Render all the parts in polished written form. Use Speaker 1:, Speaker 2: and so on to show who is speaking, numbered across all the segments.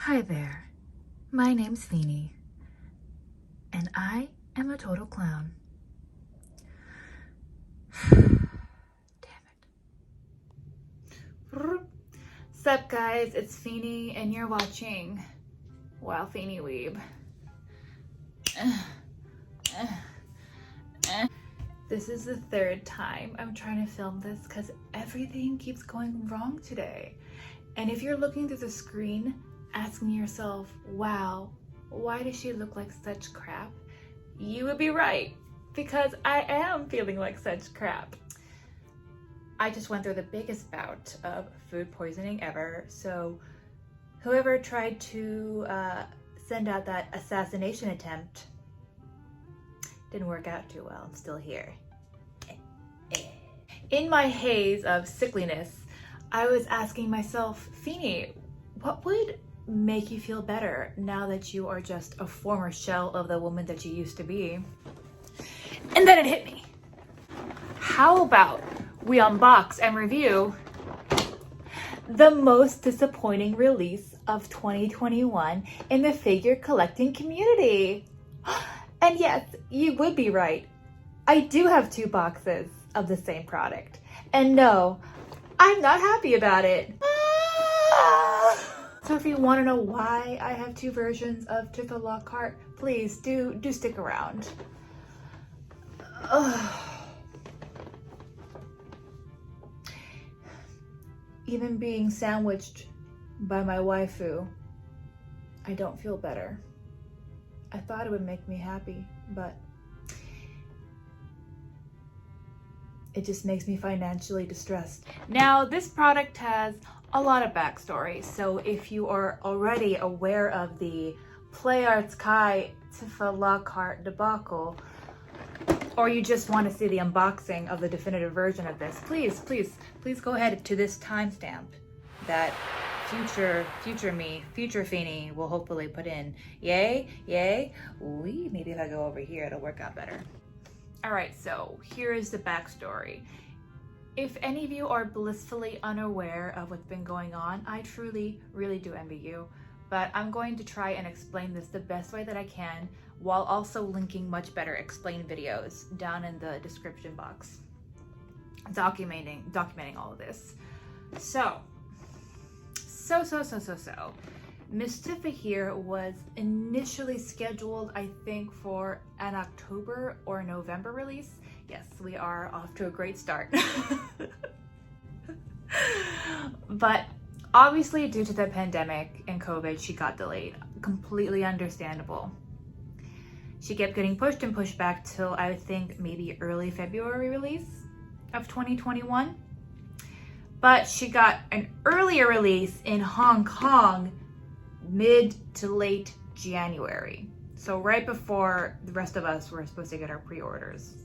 Speaker 1: Hi there, my name's Feeny, and I am a total clown. Damn it. Sup guys, it's Feeny and you're watching Wow Feeny Weeb. This is the third time I'm trying to film this because everything keeps going wrong today. And if you're looking through the screen asking yourself, wow, why does she look like such crap? You would be right, because I am feeling like such crap. I just went through the biggest bout of food poisoning ever, so whoever tried to send out that assassination attempt didn't work out too well. I'm still here. In my haze of sickliness, I was asking myself, Feeny, what would make you feel better now that you are just a former shell of the woman that you used to be? And then it hit me. How about we unbox and review the most disappointing release of 2021 in the figure collecting community? And yes, you would be right. I do have 2 boxes of the same product. And no, I'm not happy about it. So if you want to know why I have 2 versions of Tifa Lockhart, please do stick around. Even being sandwiched by my waifu, I don't feel better. I thought it would make me happy, but it just makes me financially distressed. Now, this product has a lot of backstory, so if you are already aware of the Play Arts Kai Tifa Lockhart debacle, or you just want to see the unboxing of the definitive version of this, please go ahead to this timestamp that future me, future Feeny will hopefully put in. Yay. Maybe if I go over here, it'll work out better. All right, so here is the backstory. If any of you are blissfully unaware of what's been going on, I truly, really do envy you. But I'm going to try and explain this the best way that I can, while also linking much better explained videos down in the description box, documenting all of this. So, Miss Tifa here was initially scheduled, I think, for an October or November release. Yes, we are off to a great start. But obviously, due to the pandemic and COVID, she got delayed. Completely understandable. She kept getting pushed and pushed back till I think maybe early February release of 2021. But she got an earlier release in Hong Kong mid to late January. So right before the rest of us were supposed to get our pre-orders.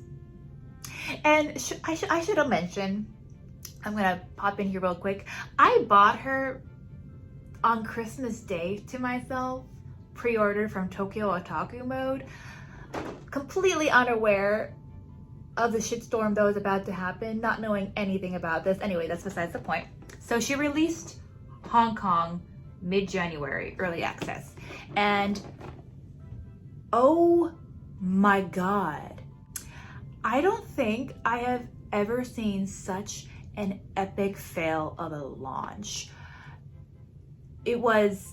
Speaker 1: And I should have mentioned, I'm gonna pop in here real quick. I bought her on Christmas Day to myself, pre-ordered from Tokyo Otaku Mode, completely unaware of the shitstorm that was about to happen, not knowing anything about this. Anyway, that's besides the point. So she released Hong Kong mid-January, early access. And oh my God, I don't think I have ever seen such an epic fail of a launch. It was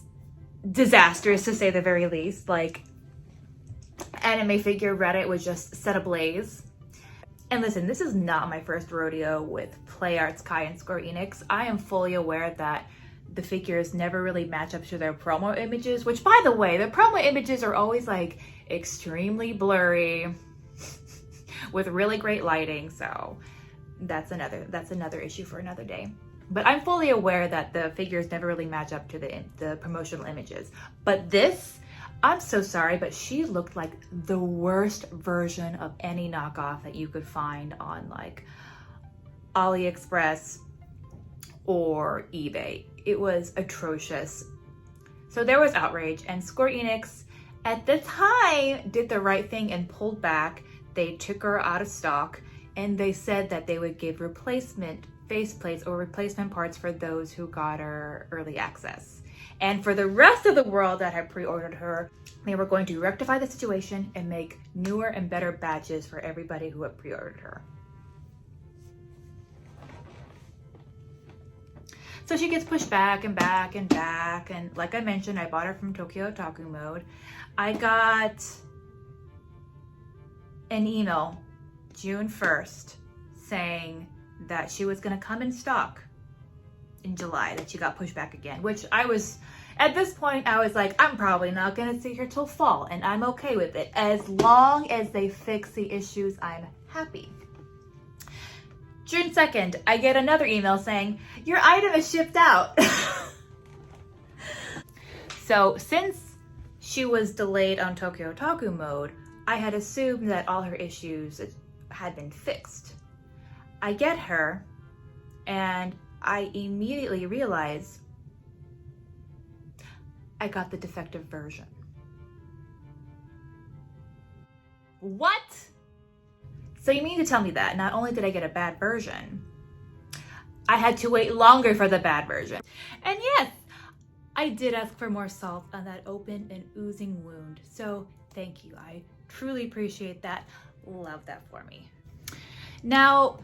Speaker 1: disastrous to say the very least. Like, anime figure Reddit was just set ablaze. And listen, this is not my first rodeo with Play Arts Kai and Square Enix. I am fully aware that the figures never really match up to their promo images, which, by the way, the promo images are always like extremely blurry with really great lighting. So that's another issue for another day. But I'm fully aware that the figures never really match up to the promotional images. But this, I'm so sorry, but she looked like the worst version of any knockoff that you could find on like AliExpress or eBay. It was atrocious. So there was outrage, and Square Enix at the time did the right thing and pulled back. They took her out of stock, and they said that they would give replacement faceplates or replacement parts for those who got her early access. And for the rest of the world that had pre-ordered her, they were going to rectify the situation and make newer and better batches for everybody who had pre-ordered her. So she gets pushed back and back and back. And like I mentioned, I bought her from Tokyo Otaku Mode. I got an email June 1st saying that she was going to come in stock in July, that she got pushed back again, which I was, at this point, I was like, I'm probably not going to see her till fall, and I'm okay with it. As long as they fix the issues, I'm happy. June 2nd, I get another email saying, your item is shipped out. So since she was delayed on Tokyo Otaku Mode, I had assumed that all her issues had been fixed. I get her, and I immediately realize I got the defective version. What? So you mean to tell me that not only did I get a bad version, I had to wait longer for the bad version. And yes, I did ask for more salt on that open and oozing wound. So thank you. I truly appreciate that. Love that for me. Now,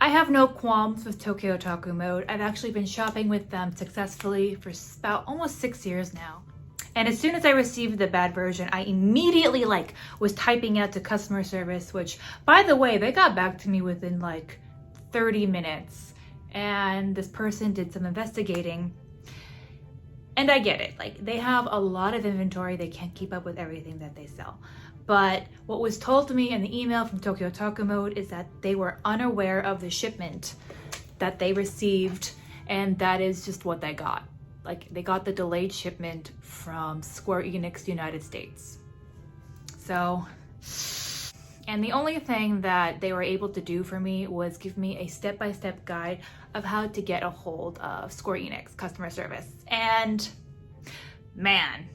Speaker 1: I have no qualms with Tokyo Otaku Mode. I've actually been shopping with them successfully for about almost 6 years now. And as soon as I received the bad version, I immediately was typing out to customer service, which, by the way, they got back to me within 30 minutes. And this person did some investigating. And I get it. They have a lot of inventory. They can't keep up with everything that they sell. But what was told to me in the email from Tokyo Otaku Mode is that they were unaware of the shipment that they received, and that is just what they got. They got the delayed shipment from Square ENIX United States. So, and the only thing that they were able to do for me was give me a step-by-step guide of how to get a hold of Square ENIX customer service. And man,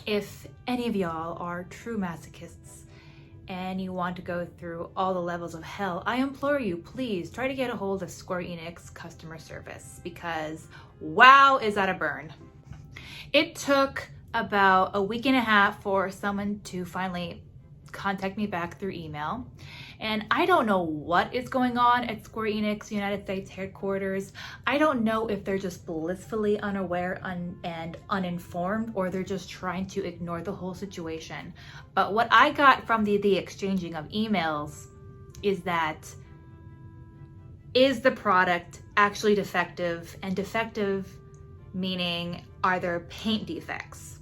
Speaker 1: if any of y'all are true masochists and you want to go through all the levels of hell, I implore you, please try to get a hold of Square Enix customer service, because wow, is that a burn. It took about a week and a half for someone to finally contact me back through email. And I don't know what is going on at Square Enix United States headquarters. I don't know if they're just blissfully unaware and uninformed, or they're just trying to ignore the whole situation. But what I got from the exchanging of emails is that, is the product actually defective? And defective meaning, are there paint defects?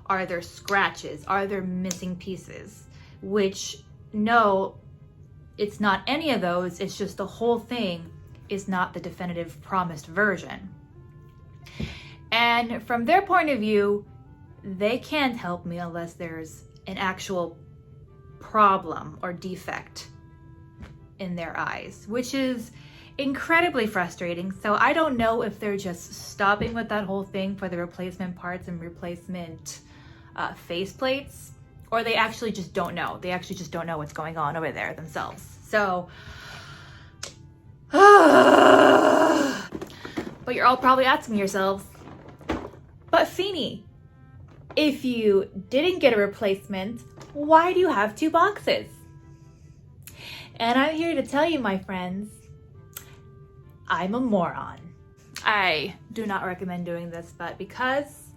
Speaker 1: Are there scratches? Are there missing pieces? Which, no, it's not any of those. It's just the whole thing is not the definitive promised version. And from their point of view, they can't help me unless there's an actual problem or defect in their eyes, which is incredibly frustrating. So I don't know if they're just stopping with that whole thing for the replacement parts and replacement faceplates, or they actually just don't know. They actually just don't know what's going on over there themselves. So, but you're all probably asking yourselves, but Feeny, if you didn't get a replacement, why do you have 2 boxes? And I'm here to tell you, my friends, I'm a moron. I do not recommend doing this, but because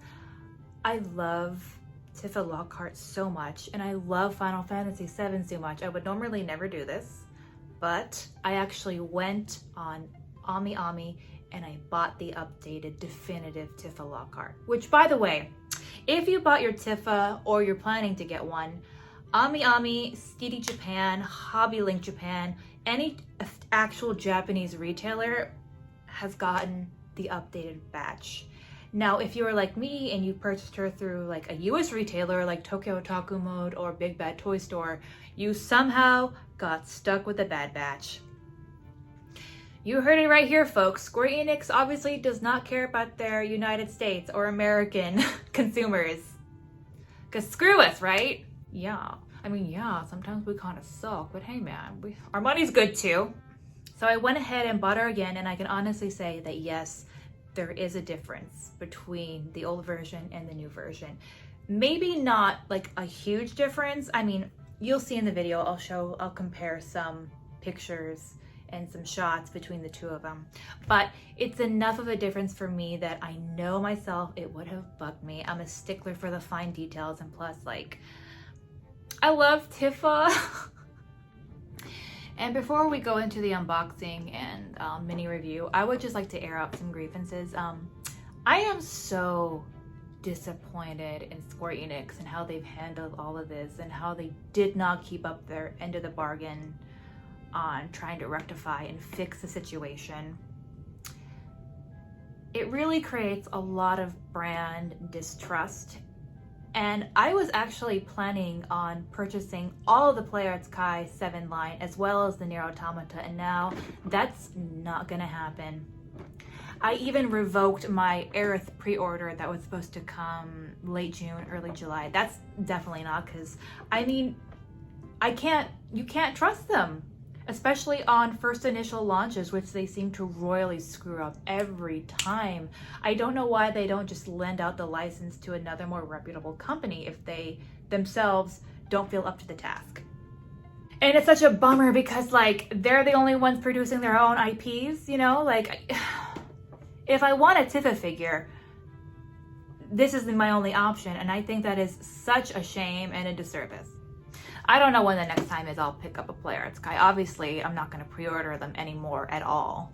Speaker 1: I love Tifa Lockhart so much, and I love Final Fantasy VII so much, I would normally never do this, but I actually went on Ami and I bought the updated definitive Tifa Lockhart, which, by the way, if you bought your Tifa or you're planning to get one, Ami, Skitty Japan, Hobby Link Japan, any actual Japanese retailer has gotten the updated batch. Now, if you were like me and you purchased her through a US retailer like Tokyo Otaku Mode or Big Bad Toy Store, you somehow got stuck with the bad batch. You heard it right here, folks. Square Enix obviously does not care about their United States or American consumers. Because screw us, right? Yeah. I mean, yeah, sometimes we kind of suck, but hey man, our money's good too. So I went ahead and bought her again, and I can honestly say that yes, there is a difference between the old version and the new version. Maybe not like a huge difference. I mean, you'll see in the video, I'll compare some pictures and some shots between the two of them. But it's enough of a difference for me that I know myself it would have bugged me. I'm a stickler for the fine details, and plus, like, I love Tifa. And before we go into the unboxing and mini review, I would just like to air out some grievances. I am so disappointed in Square Enix and how they've handled all of this, and how they did not keep up their end of the bargain on trying to rectify and fix the situation. It really creates a lot of brand distrust. And I was actually planning on purchasing all of the PlayArts Kai 7 line as well as the Nier Automata, and now that's not gonna happen. I even revoked my Aerith pre-order that was supposed to come late June, early July. That's definitely not, because I mean, you can't trust them, especially on first initial launches, which they seem to royally screw up every time. I don't know why they don't just lend out the license to another more reputable company if they themselves don't feel up to the task. And it's such a bummer because, like, they're the only ones producing their own IPs, you know? Like, if I want a Tifa figure, this is my only option, and I think that is such a shame and a disservice. I don't know when the next time is I'll pick up a PlayArts Kai. Obviously, I'm not going to pre-order them anymore at all.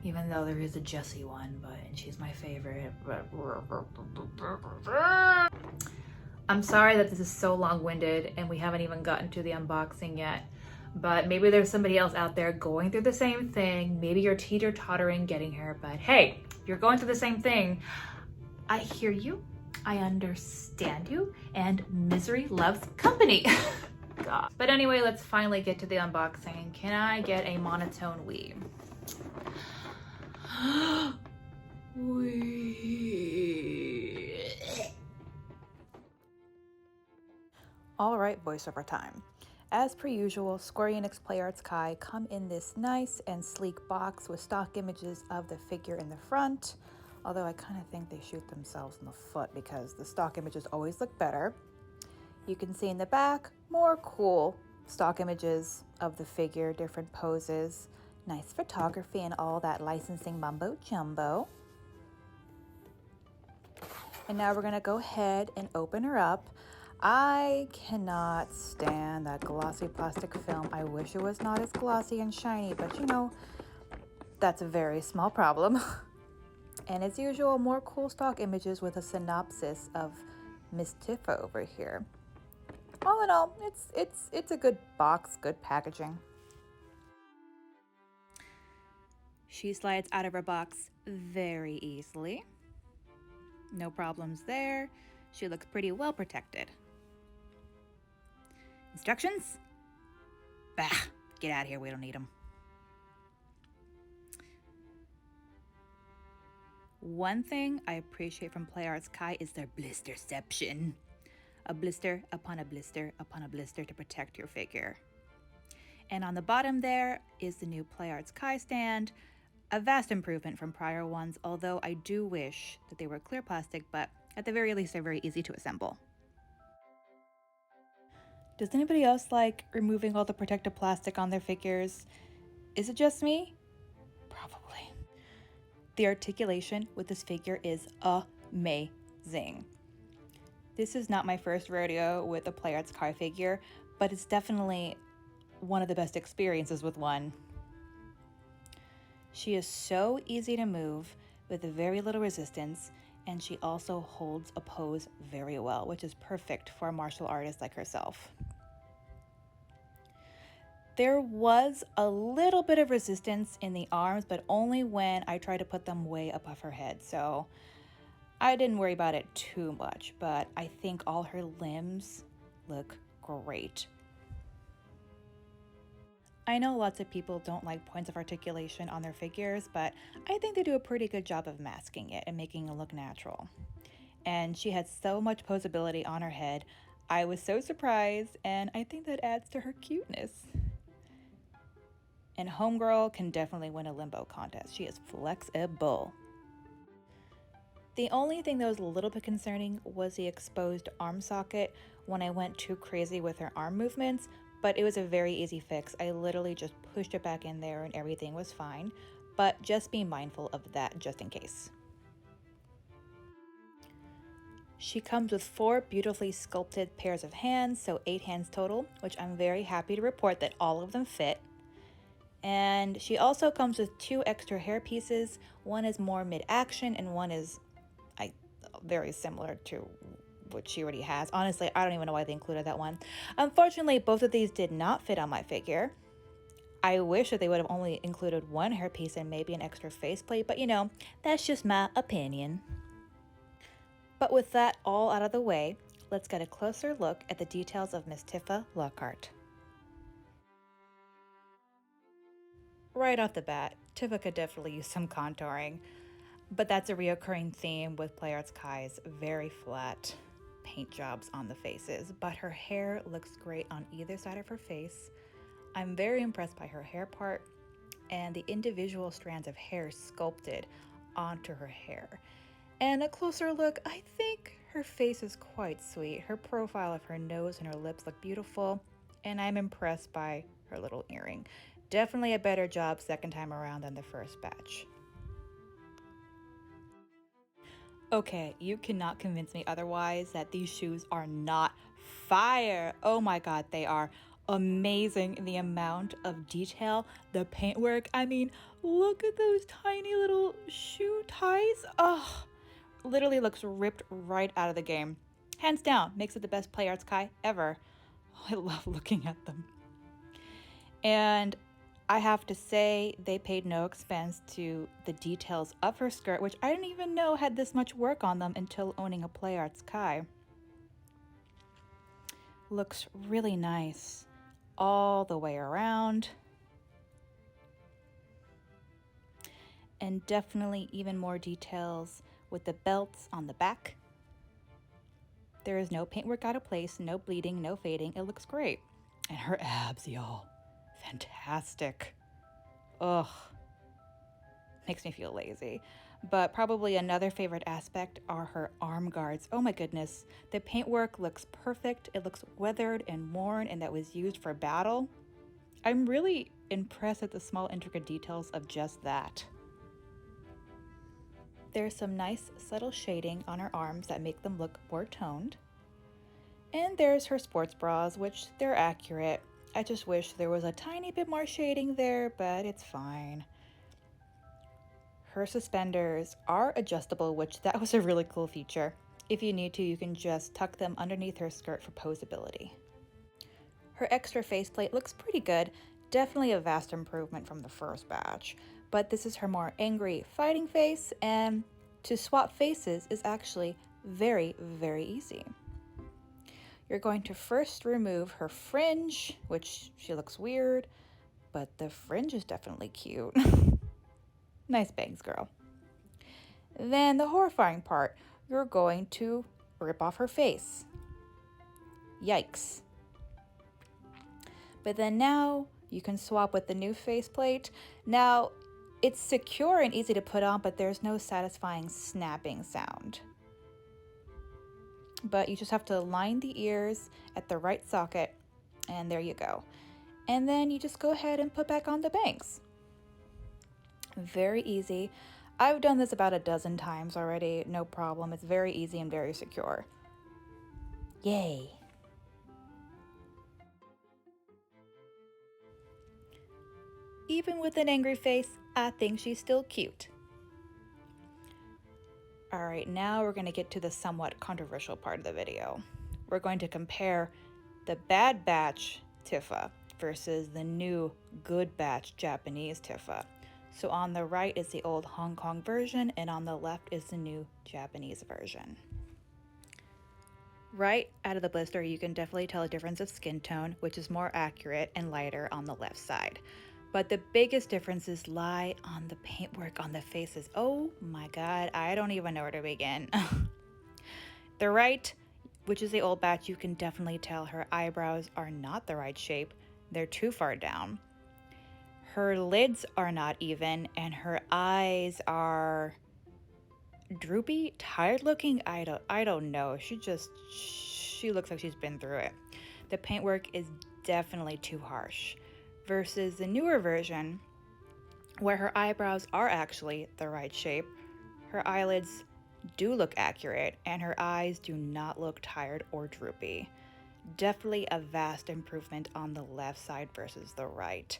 Speaker 1: Even though there is a Jessie one, and she's my favorite. I'm sorry that this is so long-winded and we haven't even gotten to the unboxing yet. But maybe there's somebody else out there going through the same thing. Maybe you're teeter-tottering getting here. But hey, if you're going through the same thing, I hear you. I understand you, and misery loves company. God. But anyway, let's finally get to the unboxing. Can I get a monotone wee? Wee. All right, voiceover time. As per usual, Square Enix PlayArts Kai come in this nice and sleek box with stock images of the figure in the front. Although I kind of think they shoot themselves in the foot because the stock images always look better. You can see in the back, more cool stock images of the figure, different poses, nice photography, and all that licensing mumbo jumbo. And now we're gonna go ahead and open her up. I cannot stand that glossy plastic film. I wish it was not as glossy and shiny, but you know, that's a very small problem. And as usual, more cool stock images with a synopsis of Miss Tifa over here. All in all, it's a good box, good packaging. She slides out of her box very easily. No problems there. She looks pretty well protected. Instructions? Bah, get out of here, we don't need them. One thing I appreciate from PlayArts Kai is their blisterception. A blister upon a blister upon a blister to protect your figure. And on the bottom there is the new PlayArts Kai stand. A vast improvement from prior ones, although I do wish that they were clear plastic, but at the very least they're very easy to assemble. Does anybody else like removing all the protective plastic on their figures? Is it just me? Probably. The articulation with this figure is amazing. This is not my first rodeo with a PlayArts Kai figure, but it's definitely one of the best experiences with one. She is so easy to move with very little resistance, and she also holds a pose very well, which is perfect for a martial artist like herself. There was a little bit of resistance in the arms, but only when I tried to put them way above her head, so I didn't worry about it too much, but I think all her limbs look great. I know lots of people don't like points of articulation on their figures, but I think they do a pretty good job of masking it and making it look natural. And she had so much posability on her head. I was so surprised, and I think that adds to her cuteness. And Homegirl can definitely win a limbo contest. She is flexible. The only thing that was a little bit concerning was the exposed arm socket when I went too crazy with her arm movements, but it was a very easy fix. I literally just pushed it back in there and everything was fine, but just be mindful of that just in case. She comes with 4 beautifully sculpted pairs of hands, so 8 hands total, which I'm very happy to report that all of them fit. And she also comes with 2 extra hair pieces. One is more mid-action and one is very similar to what she already has. Honestly, I don't even know why they included that one. Unfortunately, both of these did not fit on my figure. I wish that they would have only included 1 hairpiece and maybe an extra faceplate, but you know, that's just my opinion. But with that all out of the way, let's get a closer look at the details of Miss Tifa Lockhart. Right off the bat, Tifa could definitely use some contouring, but that's a reoccurring theme with Play Arts Kai's very flat paint jobs on the faces, but her hair looks great on either side of her face. I'm very impressed by her hair part and the individual strands of hair sculpted onto her hair. And a closer look, I think her face is quite sweet. Her profile of her nose and her lips look beautiful, and I'm impressed by her little earring. Definitely a better job second time around than the first batch. Okay, you cannot convince me otherwise that these shoes are not fire. Oh my god, they are amazing. The amount of detail, the paintwork. I mean, look at those tiny little shoe ties. Oh, literally looks ripped right out of the game. Hands down, makes it the best Play Arts Kai ever. I love looking at them. And I have to say, they paid no expense to the details of her skirt, which I didn't even know had this much work on them until owning a Play Arts Kai. Looks really nice all the way around. And definitely even more details with the belts on the back. There is no paintwork out of place, no bleeding, no fading. It looks great. And her abs, y'all. Fantastic. Ugh. Makes me feel lazy. But probably another favorite aspect are her arm guards. Oh my goodness. The paintwork looks perfect. It looks weathered and worn and that was used for battle. I'm really impressed at the small intricate details of just that. There's some nice subtle shading on her arms that make them look more toned. And there's her sports bras, which they're accurate. I just wish there was a tiny bit more shading there, but it's fine. Her suspenders are adjustable, which that was a really cool feature. If you need to, you can just tuck them underneath her skirt for posability. Her extra faceplate looks pretty good. Definitely a vast improvement from the first batch, but this is her more angry fighting face, and to swap faces is actually very, very easy. You're going to first remove her fringe, which she looks weird, but the fringe is definitely cute. Nice bangs, girl. Then the horrifying part, you're going to rip off her face. Yikes. But then now you can swap with the new faceplate. Now, it's secure and easy to put on, but there's no satisfying snapping sound. But you just have to line the ears at the right socket, and there you go. And then you just go ahead and put back on the bangs. Very easy. I've done this about a dozen times already, no problem. It's very easy and very secure. Yay. Even with an angry face, I think she's still cute. Alright, now we're going to get to the somewhat controversial part of the video. We're going to compare the Bad Batch Tifa versus the new Good Batch Japanese Tifa. So on the right is the old Hong Kong version, and on the left is the new Japanese version. Right out of the blister, you can definitely tell a difference of skin tone, which is more accurate and lighter on the left side. But the biggest differences lie on the paintwork on the faces. Oh my god, I don't even know where to begin. The right, which is the old batch, you can definitely tell her eyebrows are not the right shape. They're too far down. Her lids are not even, and her eyes are Droopy, tired looking, I don't know. She looks like she's been through it. The paintwork is definitely too harsh. Versus the newer version, where her eyebrows are actually the right shape, her eyelids do look accurate, and her eyes do not look tired or droopy. Definitely a vast improvement on the left side versus the right.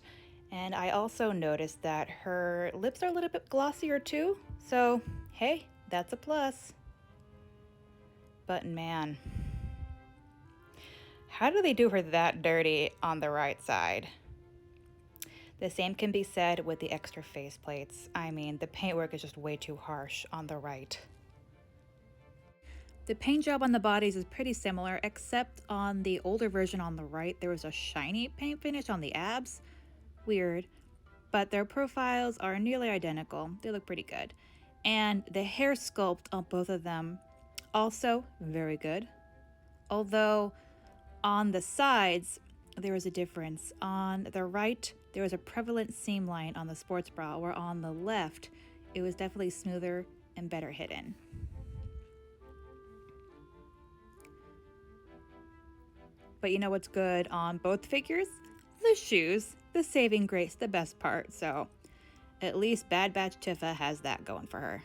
Speaker 1: And I also noticed that her lips are a little bit glossier too, so hey, that's a plus. But man, how do they do her that dirty on the right side? The same can be said with the extra face plates. I mean, the paintwork is just way too harsh on the right. The paint job on the bodies is pretty similar, except on the older version on the right, there was a shiny paint finish on the abs. Weird. But their profiles are nearly identical. They look pretty good. And the hair sculpt on both of them, also very good. Although on the sides, there was a difference. On the right, there was a prevalent seam line on the sports bra, where on the left, it was definitely smoother and better hidden. But you know what's good on both figures? The shoes, the saving grace, the best part. So at least Bad Batch Tifa has that going for her.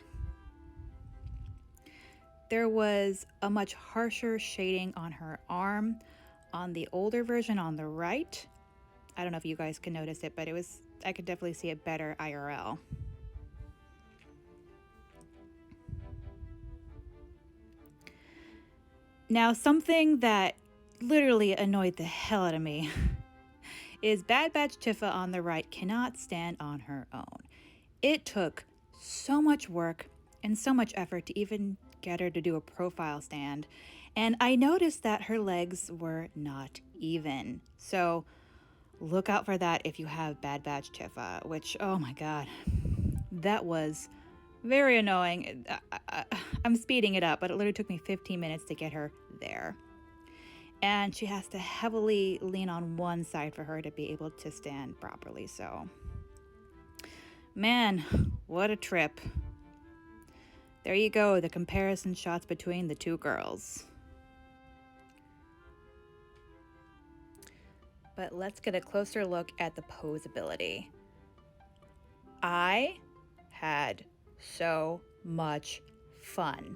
Speaker 1: There was a much harsher shading on her arm on the older version on the right. I don't know if you guys can notice it, but I could definitely see it better IRL. Now, something that literally annoyed the hell out of me is Bad Batch Tifa on the right cannot stand on her own. It took so much work and so much effort to even get her to do a profile stand, and I noticed that her legs were not even. So look out for that if you have Bad Batch Tifa, which, oh my god, that was very annoying. I'm speeding it up, but it literally took me 15 minutes to get her there. And she has to heavily lean on one side for her to be able to stand properly. So, man, what a trip. There you go, the comparison shots between the two girls. But let's get a closer look at the posability. I had so much fun,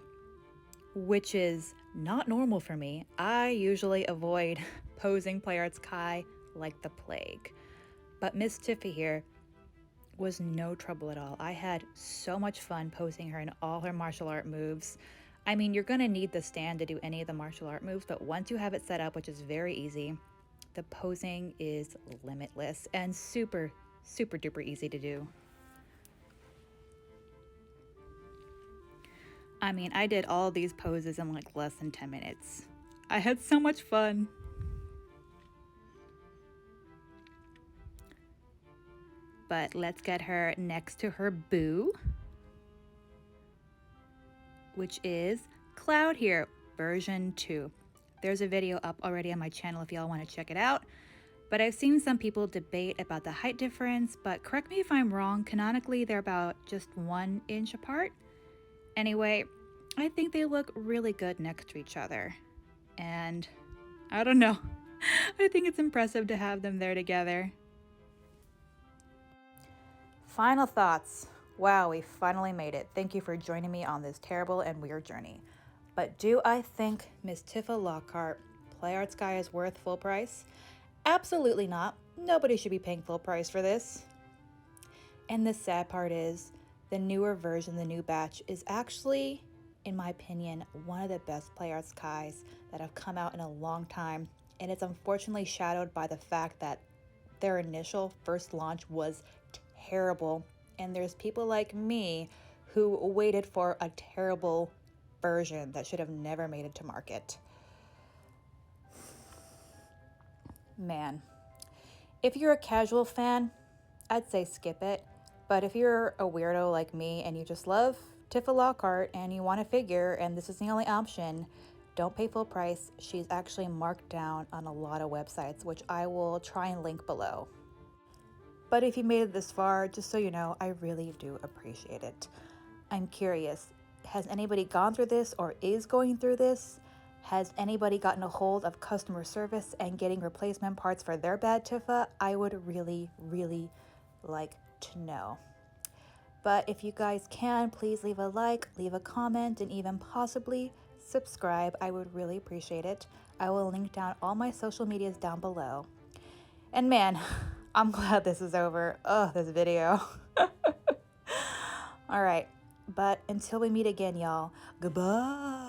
Speaker 1: which is not normal for me. I usually avoid posing Play Arts Kai like the plague. But Miss Tiffy here was no trouble at all. I had so much fun posing her in all her martial art moves. I mean, you're gonna need the stand to do any of the martial art moves, but once you have it set up, which is very easy, the posing is limitless and super, super duper easy to do. I mean, I did all these poses in like less than 10 minutes. I had so much fun. But let's get her next to her boo, which is Cloud here, version 2. There's a video up already on my channel if y'all want to check it out. But I've seen some people debate about the height difference, but correct me if I'm wrong, canonically they're about just 1 inch apart. Anyway, I think they look really good next to each other. And I don't know, I think it's impressive to have them there together. Final thoughts. Wow, we finally made it. Thank you for joining me on this terrible and weird journey. But do I think Miss Tifa Lockhart Play Arts Guy is worth full price? Absolutely not. Nobody should be paying full price for this. And the sad part is, the newer version, the new batch, is actually, in my opinion, one of the best Play Arts Kais that have come out in a long time. And it's unfortunately shadowed by the fact that their initial first launch was terrible. And there's people like me who waited for a terrible version that should have never made it to market. Man, if you're a casual fan, I'd say skip it. But if you're a weirdo like me and you just love Tifa Lockhart and you want a figure and this is the only option, don't pay full price. She's actually marked down on a lot of websites, which I will try and link below. But if you made it this far, just so you know, I really do appreciate it. I'm curious, Has anybody gone through this or is going through this? Has anybody gotten a hold of customer service and getting replacement parts for their bad Tifa? I would really, really like to know. But if you guys can, please leave a like, leave a comment, and even possibly subscribe. I would really appreciate it. I will link down all my social medias down below. And man, I'm glad this is over. Oh, this video. All right. But until we meet again, y'all, goodbye.